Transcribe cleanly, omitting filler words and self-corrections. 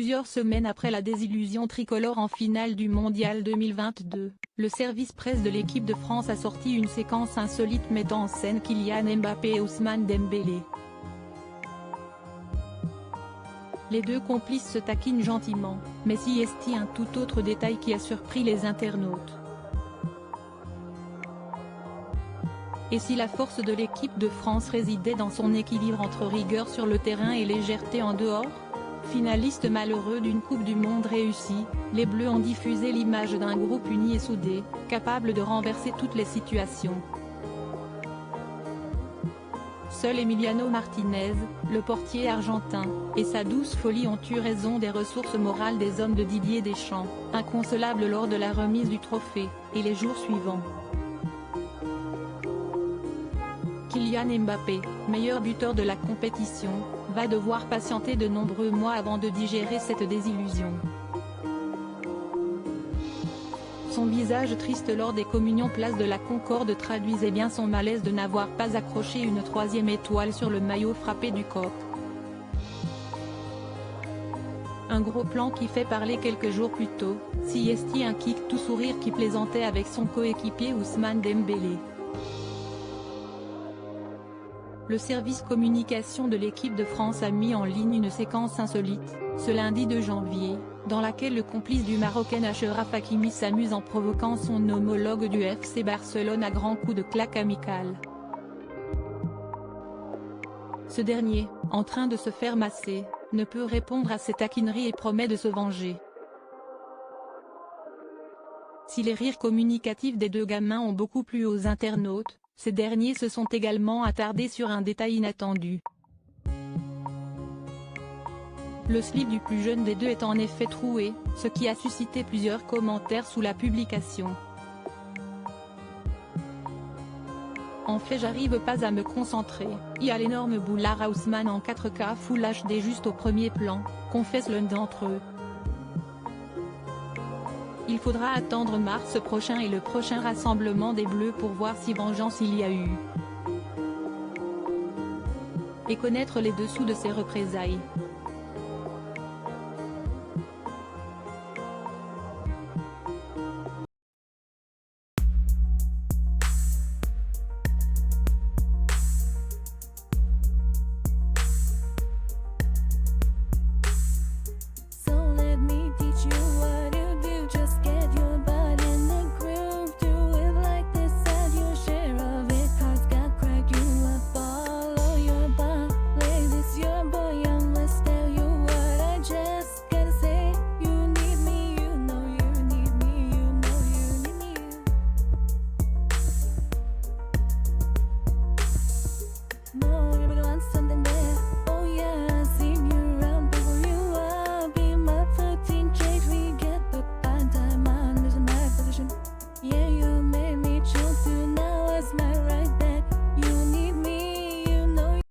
Plusieurs semaines après la désillusion tricolore en finale du Mondial 2022, le service presse de l'équipe de France a sorti une séquence insolite mettant en scène Kylian Mbappé et Ousmane Dembélé. Les deux complices se taquinent gentiment, mais s'y est un tout autre détail qui a surpris les internautes. Et si la force de l'équipe de France résidait dans son équilibre entre rigueur sur le terrain et légèreté en dehors? Finalistes malheureux d'une Coupe du Monde réussie, les Bleus ont diffusé l'image d'un groupe uni et soudé, capable de renverser toutes les situations. Seul Emiliano Martinez, le portier argentin, et sa douce folie ont eu raison des ressources morales des hommes de Didier Deschamps, inconsolables lors de la remise du trophée, et les jours suivants. Kylian Mbappé, meilleur buteur de la compétition, va devoir patienter de nombreux mois avant de digérer cette désillusion. Son visage triste lors des communions place de la Concorde traduisait bien son malaise de n'avoir pas accroché une troisième étoile sur le maillot frappé du coq. Un gros plan qui fait parler quelques jours plus tôt, s'y est un kick tout sourire qui plaisantait avec son coéquipier Ousmane Dembélé. Le service communication de l'équipe de France a mis en ligne une séquence insolite, ce lundi 2 janvier, dans laquelle le complice du Marocain Achraf Hakimi s'amuse en provoquant son homologue du FC Barcelone à grands coups de claque amicale. Ce dernier, en train de se faire masser, ne peut répondre à ces taquineries et promet de se venger. Si les rires communicatifs des deux gamins ont beaucoup plu aux internautes, ces derniers se sont également attardés sur un détail inattendu. Le slip du plus jeune des deux est en effet troué, ce qui a suscité plusieurs commentaires sous la publication. En fait, j'arrive pas à me concentrer, il y a l'énorme boulard à Ousmane en 4K Full HD juste au premier plan, confesse l'un d'entre eux. Il faudra attendre mars prochain et le prochain rassemblement des Bleus pour voir si vengeance il y a eu. Et connaître les dessous de ces représailles.